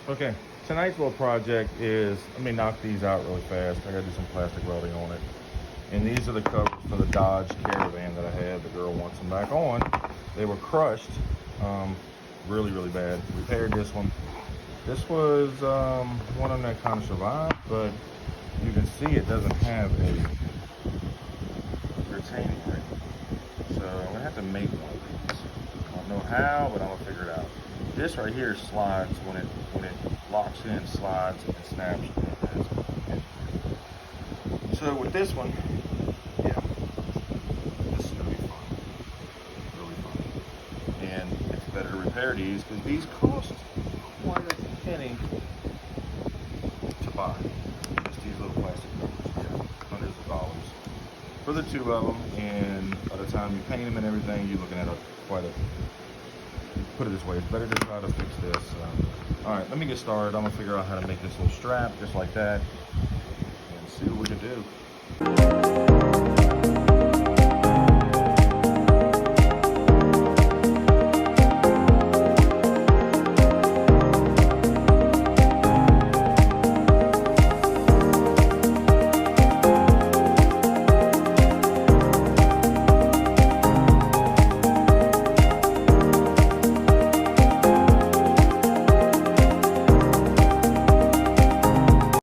Okay, tonight's little project is, let me knock these out really fast. I gotta do some plastic welding on it. And these are the covers for the Dodge Caravan that I had. The girl wants them back on. They were crushed, really, really bad. Repaired this one. This was one of them that kind of survived, but you can see it doesn't have a retaining ring. So I'm gonna have to make one of these. I don't know how, but I'm gonna figure it out. This right here slides when it locks in, slides and snaps. So with this one, yeah, this is gonna be fun, really fun. And it's better to repair these because these cost quite a penny to buy. Just these little plastic covers, yeah, hundreds of dollars for the two of them. And by the time you paint them and everything, you're looking at quite a. Put it this way, it's better to try to fix this. All right, let me get started. I'm gonna figure out how to make this little strap just like that and see what we can do.